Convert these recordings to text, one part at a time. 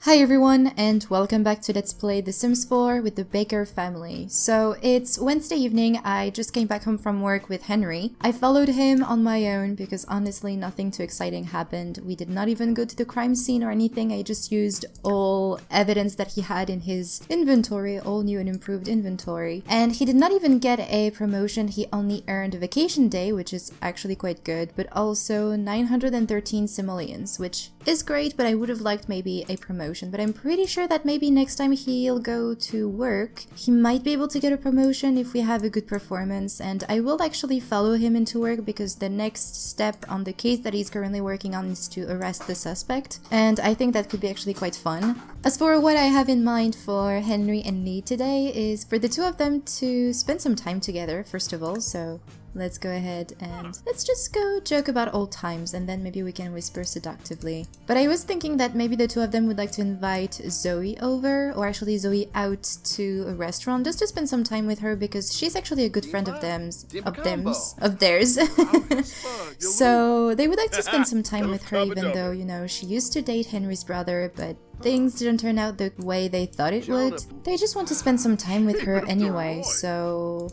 Hi everyone, and welcome back to Let's Play The Sims 4 with the Baker family. So it's Wednesday evening, I just came back home from work with Henry. I followed him on my own because honestly nothing too exciting happened. We did not even go to the crime scene or anything, I just used all evidence that he had in his inventory, all new and improved inventory. And he did not even get a promotion, he only earned a vacation day, which is actually quite good, but also 913 simoleons, which is great, but I would have liked maybe a promotion. But I'm pretty sure that maybe next time he'll go to work, he might be able to get a promotion if we have a good performance, and I will actually follow him into work because the next step on the case that he's currently working on is to arrest the suspect, and I think that could be actually quite fun. As for what I have in mind for Henry and Lee today is for the two of them to spend some time together, first of all, so let's go ahead and let's just go joke about old times and then maybe we can whisper seductively. But I was thinking that maybe the two of them would like to invite Zoe over, or actually Zoe out to a restaurant just to spend some time with her because she's actually a good friend of theirs. So they would like to spend some time with her even though, you know, she used to date Henry's brother, but things didn't turn out the way they thought it would. They just want to spend some time with her anyway, so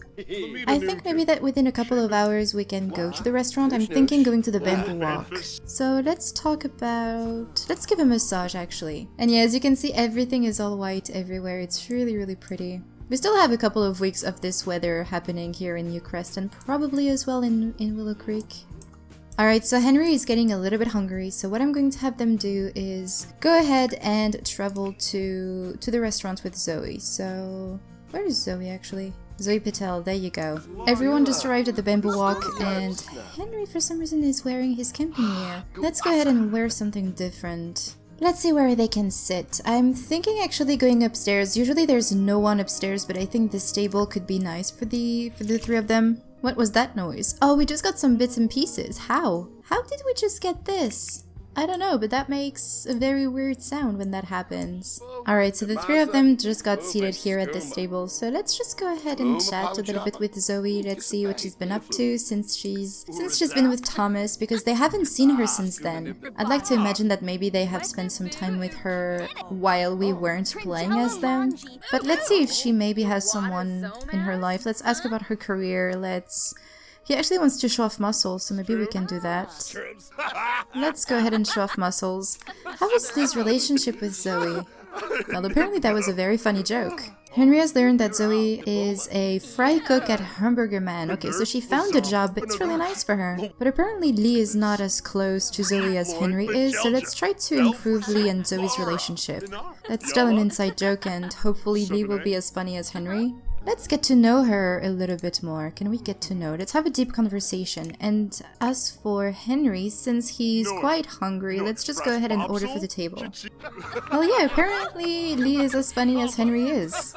I think maybe that within a couple of hours we can go to the restaurant. I'm thinking going to the Bamboo Wok. So let's give a massage actually. And yeah, as you can see, everything is all white everywhere. It's really pretty. We still have a couple of weeks of this weather happening here in Newcrest and probably as well in Willow Creek. Alright, so Henry is getting a little bit hungry, so what I'm going to have them do is go ahead and travel to the restaurant with Zoe. So, where is Zoe actually? Zoe Patel, there you go. Everyone just arrived at the Bamboo Wok and Henry for some reason is wearing his camping gear. Let's go ahead and wear something different. Let's see where they can sit. I'm thinking actually going upstairs. Usually there's no one upstairs, but I think this table could be nice for the three of them. What was that noise? Oh, we just got some bits and pieces. How? How did we just get this? I don't know, but that makes a very weird sound when that happens. Alright, so the three of them just got seated here at this table, so let's just go ahead and chat a little bit with Zoe. Let's see what she's been up to since she's been with Thomas, because they haven't seen her since then. I'd like to imagine that maybe they have spent some time with her while we weren't playing as them. But let's see if she maybe has someone in her life. Let's ask about her career. He actually wants to show off muscles, so maybe we can do that. Let's go ahead and show off muscles. How was Lee's relationship with Zoe? Well, apparently that was a very funny joke. Henry has learned that Zoe is a fry cook at Hamburger Man. Okay, so she found a job, but it's really nice for her. But apparently Lee is not as close to Zoe as Henry is, so let's try to improve Lee and Zoe's relationship. That's still an inside joke, and hopefully Lee will be as funny as Henry. Let's get to know her a little bit more. Can we get to know? Let's have a deep conversation. And as for Henry, since he's quite hungry, let's just go ahead and order for the table. Well, yeah, apparently Lee is as funny as Henry is.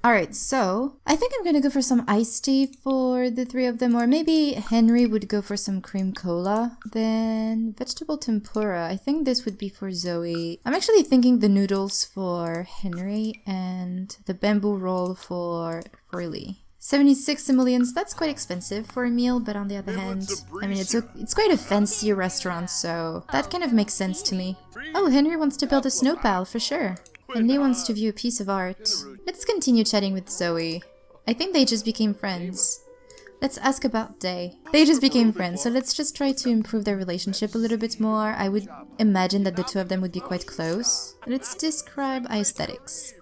Alright, so I think I'm gonna go for some iced tea for the three of them, or maybe Henry would go for some cream cola. Then vegetable tempura, I think this would be for Zoe. I'm actually thinking the noodles for Henry and the bamboo roll for Lee. 76 simoleons, that's quite expensive for a meal, but on the other hand, I mean, it's quite a fancy restaurant, so that kind of makes sense to me. Oh, Henry wants to build a snow pal, for sure. And Lee wants to view a piece of art. Let's continue chatting with Zoe. I think they just became friends. Let's ask about Day. They just became friends, so let's just try to improve their relationship a little bit more. I would imagine that the two of them would be quite close. Let's describe aesthetics.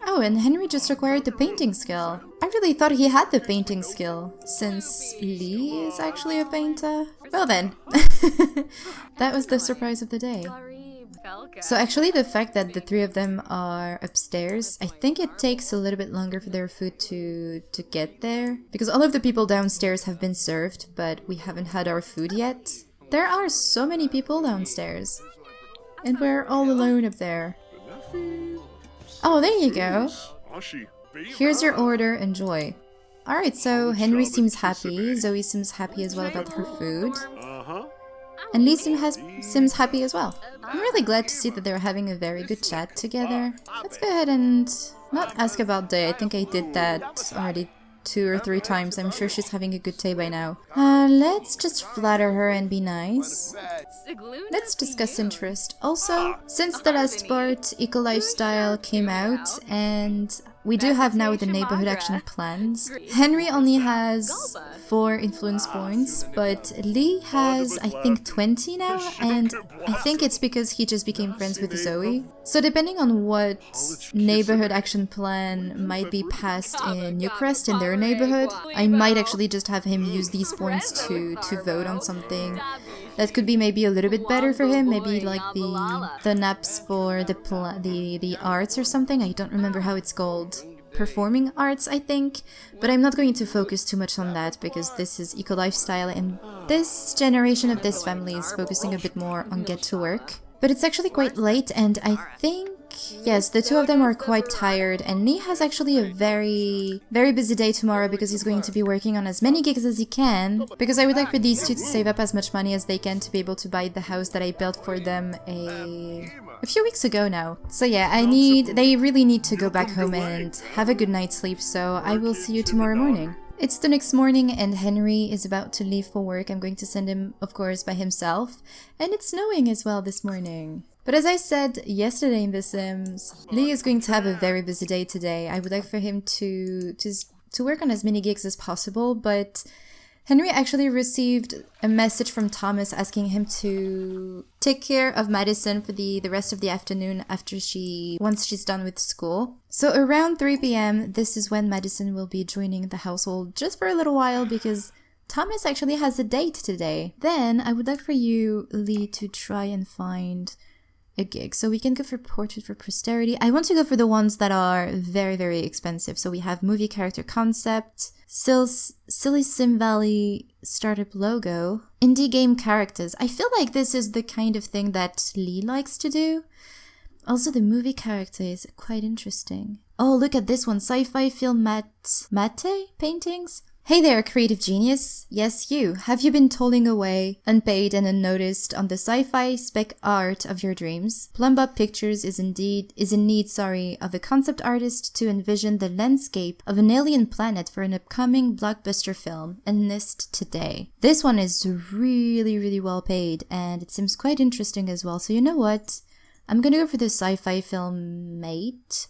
Oh, and Henry just acquired the painting skill. I really thought he had the painting skill, since Lee is actually a painter. Well then, that was the surprise of the day. So actually the fact that the three of them are upstairs, I think it takes a little bit longer for their food to get there. Because all of the people downstairs have been served, but we haven't had our food yet. There are so many people downstairs. And we're all alone up there. Oh, there you go. Here's your order, enjoy. Alright, so Henry seems happy, Zoe seems happy as well about her food. And Lee seems happy as well. I'm really glad to see that they're having a very good chat together. Let's go ahead and not ask about Day. I think I did that already 2 or 3 times. I'm sure she's having a good day by now. Let's just flatter her and be nice. Let's discuss interest. Also, since the last part, Eco Lifestyle came out, and we do have now the neighborhood action plans. Henry only has 4 influence points, but Lee has, I think, 20 now, and I think it's because he just became friends with Zoe. So depending on what neighborhood action plan might be passed in Newcrest in their neighborhood, I might actually just have him use these points to vote on something that could be maybe a little bit better for him, maybe like the naps for the arts or something. I don't remember how it's called. Performing arts, I think, but I'm not going to focus too much on that because this is Eco Lifestyle and this generation of this family is focusing a bit more on get to work. But it's actually quite late and I think, yes, the 2 of them are quite tired and Lee has actually a very busy day tomorrow because he's going to be working on as many gigs as he can, because I would like for these 2 to save up as much money as they can to be able to buy the house that I built for them a few weeks ago now. So yeah, they really need to go back home and have a good night's sleep, so I will see you tomorrow morning. It's the next morning and Henry is about to leave for work. I'm going to send him, of course, by himself. And it's snowing as well this morning. But as I said yesterday in The Sims, Lee is going to have a very busy day today. I would like for him to work on as many gigs as possible, but Henry actually received a message from Thomas asking him to take care of Madison for the rest of the afternoon once she's done with school. So around 3 p.m, this is when Madison will be joining the household just for a little while because Thomas actually has a date today. Then I would like for you, Lee, to try and find a gig. So we can go for Portrait for Posterity. I want to go for the ones that are very expensive. So we have movie character concept, Silly Sim Valley startup logo, indie game characters. I feel like this is the kind of thing that Lee likes to do. Also, the movie character is quite interesting. Oh, look at this one, sci-fi film mate paintings. Hey there, creative genius. Yes, you. Have you been toiling away, unpaid and unnoticed, on the sci-fi spec art of your dreams? Plumb Up Pictures is in need, of a concept artist to envision the landscape of an alien planet for an upcoming blockbuster film. Enlist today. This one is really well paid, and it seems quite interesting as well. So you know what? I'm gonna go for the sci-fi film mate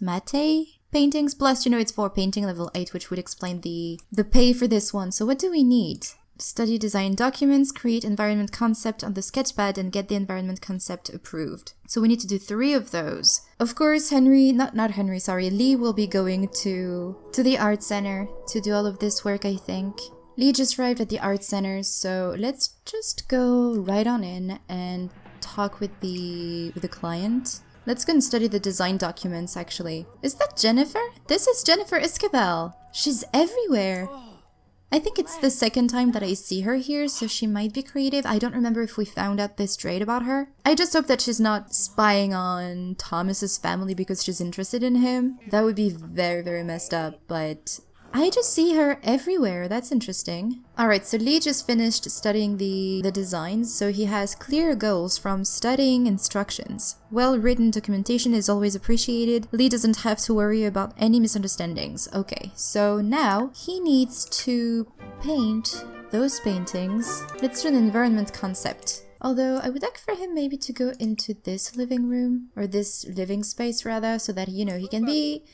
paintings, plus, it's for painting level 8, which would explain the pay for this one. So what do we need? Study design documents, create environment concept on the sketchpad, and get the environment concept approved. So we need to do 3 of those. Of course, Lee will be going to the art center to do all of this work, I think. Lee just arrived at the art center, so let's just go right on in and talk with the client. Let's go and study the design documents, actually. Is that Jennifer? This is Jennifer Esquivel. She's everywhere. I think it's the second time that I see her here, so she might be creative. I don't remember if we found out this trait about her. I just hope that she's not spying on Thomas's family because she's interested in him. That would be very messed up, but I just see her everywhere. That's interesting. Alright, so Lee just finished studying the designs, so he has clear goals from studying instructions. Well-written documentation is always appreciated. Lee doesn't have to worry about any misunderstandings. Okay, so now he needs to paint those paintings. Let's do an environment concept. Although I would like for him maybe to go into this living room, or this living space rather, so that, he can be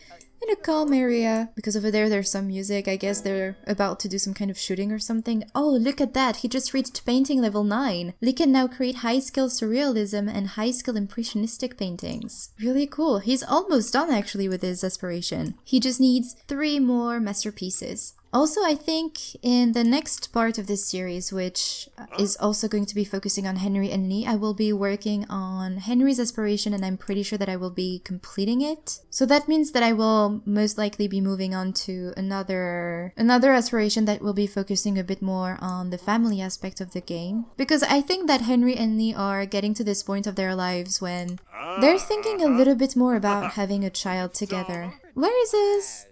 in a calm area, because over there there's some music. I guess they're about to do some kind of shooting or something. Oh, look at that! He just reached painting level 9. Lee can now create high-skill surrealism and high-skill impressionistic paintings. Really cool. He's almost done actually with his aspiration. He just needs 3 more masterpieces. Also, I think in the next part of this series, which is also going to be focusing on Henry and Lee, I will be working on Henry's aspiration, and I'm pretty sure that I will be completing it. So that means that I will most likely be moving on to another aspiration that will be focusing a bit more on the family aspect of the game. Because I think that Henry and Lee are getting to this point of their lives when they're thinking a little bit more about having a child together. Where is his...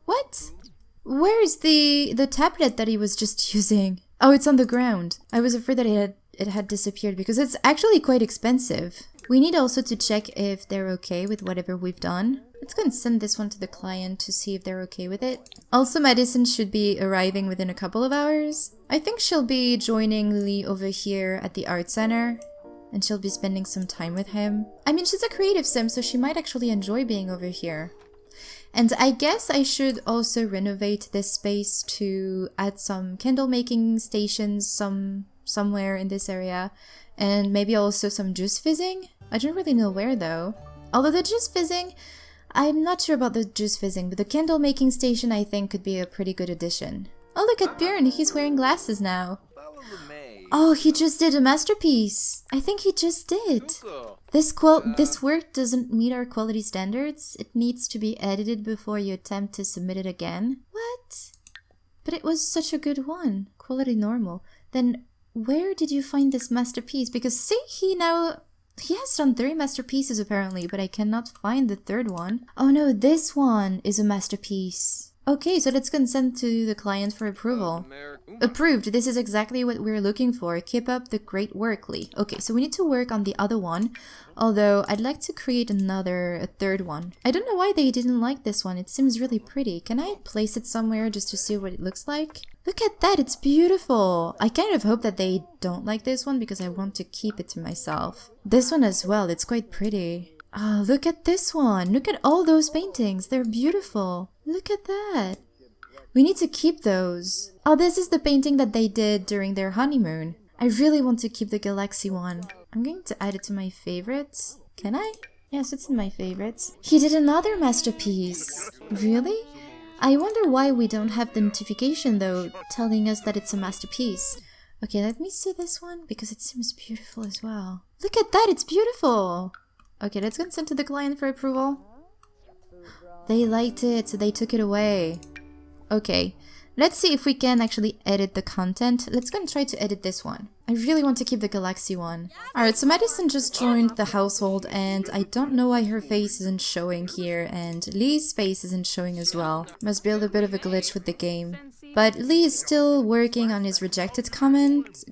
What? Where is the tablet that he was just using? Oh, it's on the ground. I was afraid that it had disappeared because it's actually quite expensive. We need also to check if they're okay with whatever we've done. Let's go and send this one to the client to see if they're okay with it. Also, Madison should be arriving within a couple of hours. I think she'll be joining Lee over here at the art center. And she'll be spending some time with him. I mean, she's a creative sim, so she might actually enjoy being over here. And I guess I should also renovate this space to add some candle making stations somewhere in this area. And maybe also some juice fizzing. I don't really know where though. Although the juice fizzing, I'm not sure about the juice fizzing, but the candle making station I think could be a pretty good addition. Oh, look at Bjorn, he's wearing glasses now. Oh, he just did a masterpiece. I think he just did. This work doesn't meet our quality standards. It needs to be edited before you attempt to submit it again. What? But it was such a good one. Quality normal. Then where did you find this masterpiece? Because see, he has done 3 masterpieces apparently, but I cannot find the 3rd one. Oh no, this one is a masterpiece. Okay, so let's consent to the client for approval. Approved. This is exactly what we're looking for. Keep up the great work, Lee. Okay, so we need to work on the other one. Although, I'd like to create a 3rd one. I don't know why they didn't like this one. It seems really pretty. Can I place it somewhere just to see what it looks like? Look at that, it's beautiful! I kind of hope that they don't like this one because I want to keep it to myself. This one as well, it's quite pretty. Oh, look at this one! Look at all those paintings, they're beautiful! Look at that! We need to keep those. Oh, this is the painting that they did during their honeymoon. I really want to keep the galaxy one. I'm going to add it to my favorites. Can I? Yes, it's in my favorites. He did another masterpiece! Really? I wonder why we don't have the notification though, telling us that it's a masterpiece. Okay, let me see this one, because it seems beautiful as well. Look at that, it's beautiful! Okay, let's go and send to the client for approval. They liked it, so they took it away. Okay, let's see if we can actually edit the content. Let's go and try to edit this one. I really want to keep the galaxy one. Alright, so Madison just joined the household and I don't know why her face isn't showing here and Lee's face isn't showing as well. Must be a little bit of a glitch with the game. But Lee is still working on his rejected content.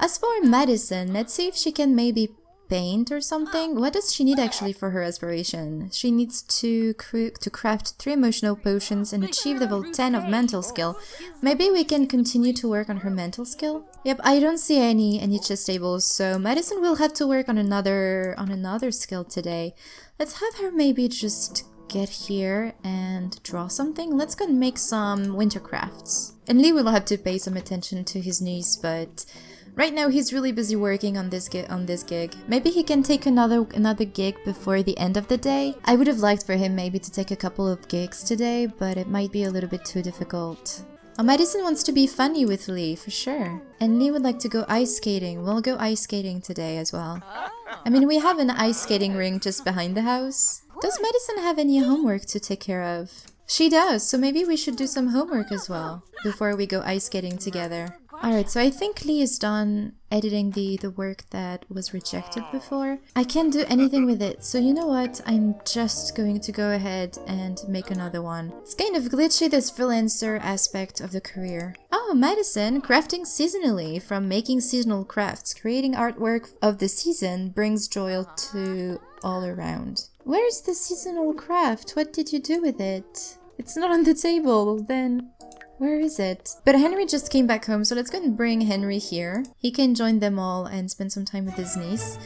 As for Madison, let's see if she can maybe paint or something. What does she need actually for her aspiration? She needs to craft 3 emotional potions and achieve level 10 of mental skill. Maybe we can continue to work on her mental skill? Yep, I don't see any chest tables, so Madison will have to work on another skill today. Let's have her maybe just get here and draw something. Let's go and make some winter crafts. And Lee will have to pay some attention to his niece, but right now he's really busy working on this gig. Maybe he can take another gig before the end of the day. I would have liked for him maybe to take a couple of gigs today, but it might be a little bit too difficult. Oh, Madison wants to be funny with Lee, for sure. And Lee would like to go ice skating. We'll go ice skating today as well. I mean, we have an ice skating ring just behind the house. Does Madison have any homework to take care of? She does, so maybe we should do some homework as well before we go ice skating together. Alright, so I think Lee is done editing the work that was rejected before. I can't do anything with it, so you know what? I'm just going to go ahead and make another one. It's kind of glitchy, this freelancer aspect of the career. Oh, Madison, crafting seasonally. From making seasonal crafts, creating artwork of the season brings joy to all around. Where's the seasonal craft? What did you do with it? It's not on the table, then where is it? But Henry just came back home, so let's go and bring Henry here. He can join them all and spend some time with his niece.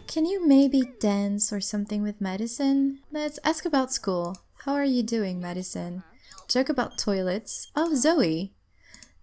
Can you maybe dance or something with Madison? Let's ask about school. How are you doing, Madison? Joke about toilets. Oh, Zoe.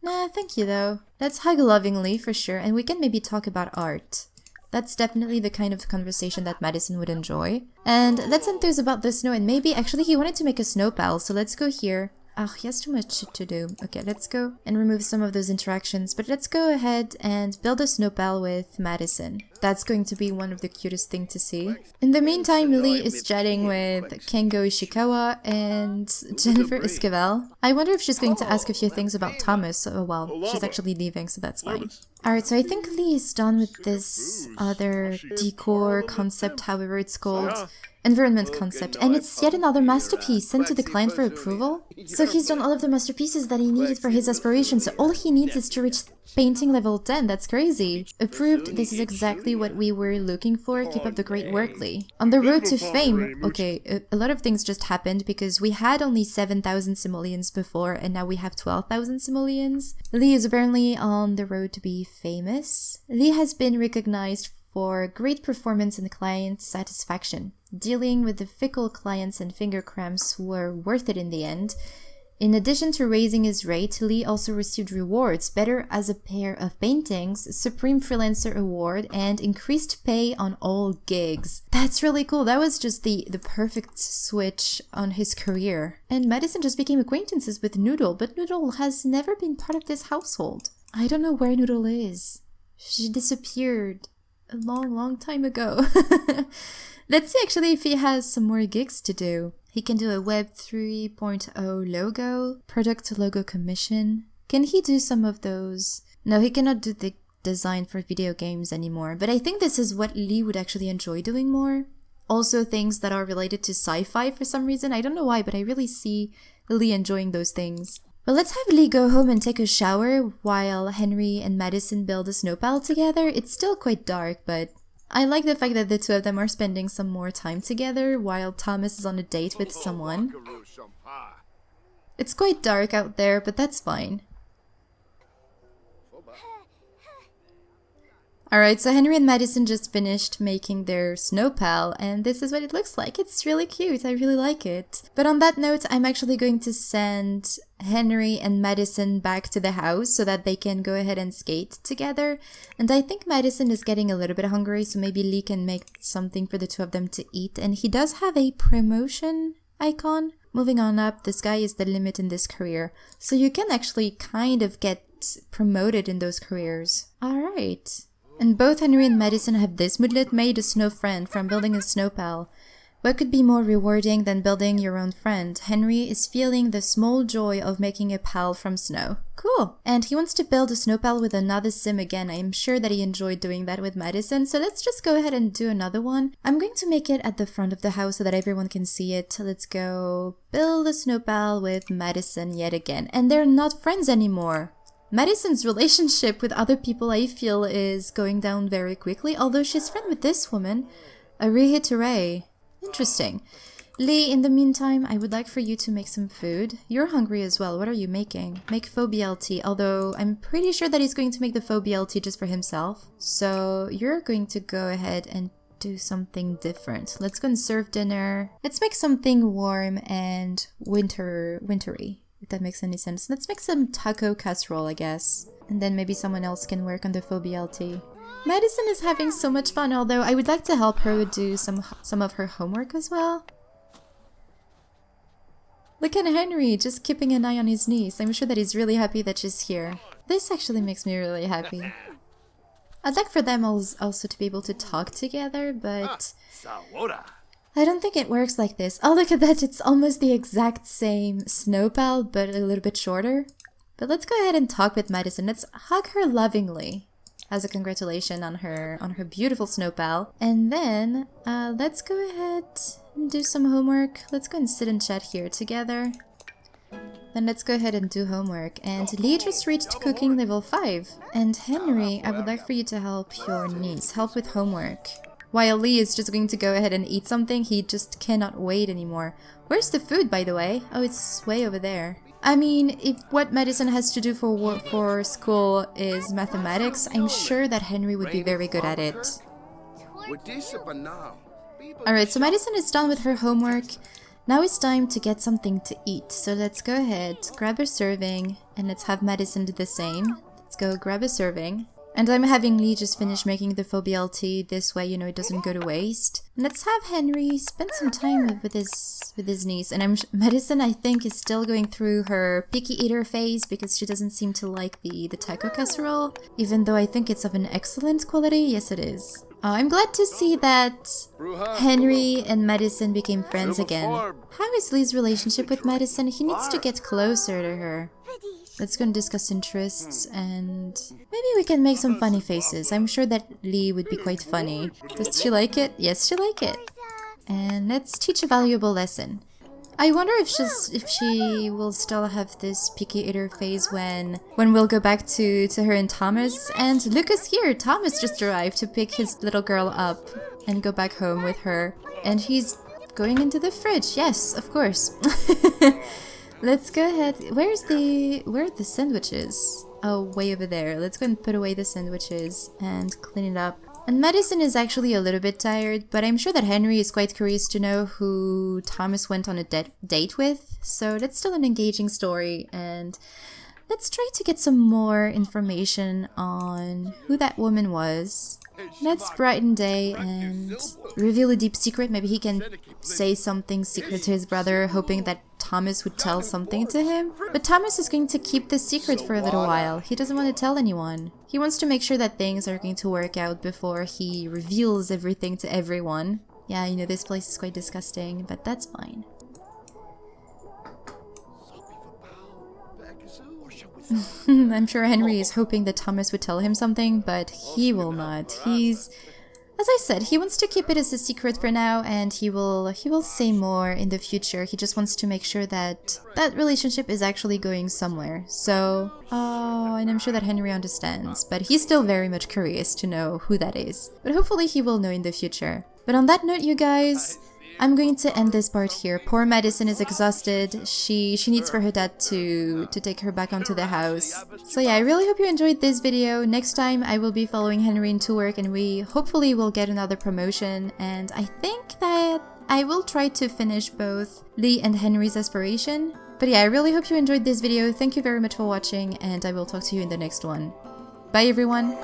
Nah, thank you though. Let's hug lovingly for sure, and we can maybe talk about art. That's definitely the kind of conversation that Madison would enjoy. And let's enthuse about the snow, and maybe, actually he wanted to make a snow pal, so let's go here. Oh, he has too much shit to do. Okay, let's go and remove some of those interactions, but let's go ahead and build a snow pal with Madison. That's going to be one of the cutest things to see. In the meantime, Lee is chatting with Kengo Ishikawa and Jennifer Esquivel. I wonder if she's going to ask a few things about Thomas. Oh well, she's actually leaving, so that's fine. Alright, so I think Lee is done with this other decor concept, however it's called. environment concept, and it's yet another masterpiece sent to the client for approval. So he's done all of the masterpieces that he needed for his aspirations, so all he needs is to reach painting level 10. That's crazy. Approved. This is exactly what we were looking for. Keep up the great work, Lee. On the road to fame. Okay, a lot of things just happened because we had only 7,000 simoleons before and now we have 12,000 simoleons. Lee is apparently on the road to be famous. Lee has been recognized for great performance and client satisfaction, dealing with the fickle clients and finger cramps who were worth it in the end. In addition to raising his rate, Lee also received rewards, better as a pair of paintings, Supreme Freelancer Award, and increased pay on all gigs. That's really cool. That was just the perfect switch on his career. And Madison just became acquaintances with Noodle, but Noodle has never been part of this household. I don't know where Noodle is. She disappeared a long time ago. Let's see actually if he has some more gigs to do. He can do a Web 3.0 logo, product logo commission. Can he do some of those? No, he cannot do the design for video games anymore, but I think this is what Lee would actually enjoy doing more. Also things that are related to sci-fi for some reason. I don't know why, but I really see Lee enjoying those things. But let's have Lee go home and take a shower while Henry and Madison build a snowpile together. It's still quite dark, but I like the fact that the two of them are spending some more time together while Thomas is on a date with someone. It's quite dark out there, but that's fine. Alright, so Henry and Madison just finished making their snowpile, and this is what it looks like. It's really cute, I really like it. But on that note, I'm actually going to send Henry and Madison back to the house so that they can go ahead and skate together. And I think Madison is getting a little bit hungry, so maybe Lee can make something for the two of them to eat. And he does have a promotion icon. Moving on up, the sky is the limit in this career. So you can actually kind of get promoted in those careers. Alright. And both Henry and Madison have this. Moodlet made a snow friend from building a snowpile. What could be more rewarding than building your own friend? Henry is feeling the small joy of making a pal from snow. Cool. And he wants to build a snowpile with another sim again. I am sure that he enjoyed doing that with Madison. So let's just go ahead and do another one. I'm going to make it at the front of the house so that everyone can see it. Let's go build a snowpile with Madison yet again. And they're not friends anymore. Madison's relationship with other people, I feel, is going down very quickly, although she's friends with this woman, Arihitere. Interesting. Lee, in the meantime, I would like for you to make some food. You're hungry as well. What are you making? Make faux BLT, although I'm pretty sure that he's going to make the faux BLT just for himself. So you're going to go ahead and do something different. Let's go and serve dinner. Let's make something warm and wintry. If that makes any sense. Let's make some taco casserole, I guess. And then maybe someone else can work on the faux BLT. Madison is having so much fun, although I would like to help her do some of her homework as well. Look at Henry, just keeping an eye on his niece. I'm sure that he's really happy that she's here. This actually makes me really happy. I'd like for them also to be able to talk together, but I don't think it works like this. Oh, look at that. It's almost the exact same snowpile, but a little bit shorter. But let's go ahead and talk with Madison. Let's hug her lovingly as a congratulation on her beautiful snowpile. And then let's go ahead and do some homework. Let's go and sit and chat here together. Then let's go ahead and do homework. And Lee just reached cooking level 5. And Henry, I would like for you to help your niece. Help with homework. While Lee is just going to go ahead and eat something, he just cannot wait anymore. Where's the food, by the way? Oh, it's way over there. I mean, if what Madison has to do for school is mathematics, I'm sure that Henry would be very good at it. Alright, so Madison is done with her homework. Now it's time to get something to eat. So let's go ahead, grab a serving, and let's have Madison do the same. Let's go grab a serving. And I'm having Lee just finish making the faux BLT. This way, you know, it doesn't go to waste. And let's have Henry spend some time with his niece. And Madison, I think, is still going through her picky eater phase because she doesn't seem to like the taco casserole. Even though I think it's of an excellent quality. Yes, it is. I'm glad to see that Henry and Madison became friends again. How is Lee's relationship with Madison? He needs to get closer to her. Let's go and discuss interests, and maybe we can make some funny faces. I'm sure that Lee would be quite funny. Does she like it? Yes, she like it. and let's teach a valuable lesson. I wonder if she will still have this picky eater phase when we'll go back to her and Thomas. And look who's here! Thomas just arrived to pick his little girl up and go back home with her. And he's going into the fridge. Yes, of course. Let's go ahead. Where are the sandwiches? Oh, way over there. Let's go and put away the sandwiches and clean it up. And Madison is actually a little bit tired, but I'm sure that Henry is quite curious to know who Thomas went on a date with. So that's still an engaging story, and let's try to get some more information on who that woman was. Let's brighten day and reveal a deep secret. Maybe he can say something secret to his brother, hoping that Thomas would tell something to him. But Thomas is going to keep the secret for a little while. He doesn't want to tell anyone. He wants to make sure that things are going to work out before he reveals everything to everyone. Yeah, you know, this place is quite disgusting, but that's fine. I'm sure Henry is hoping that Thomas would tell him something, but he will not. As I said, he wants to keep it as a secret for now, and he will say more in the future. He just wants to make sure that that relationship is actually going somewhere. So, and I'm sure that Henry understands, but he's still very much curious to know who that is. But hopefully he will know in the future. But on that note, you guys, I'm going to end this part here. Poor Madison is exhausted. She needs for her dad to take her back onto the house. So yeah, I really hope you enjoyed this video. Next time I will be following Henry into work, and we hopefully will get another promotion. And I think that I will try to finish both Lee and Henry's aspiration. But yeah, I really hope you enjoyed this video. Thank you very much for watching, and I will talk to you in the next one. Bye everyone!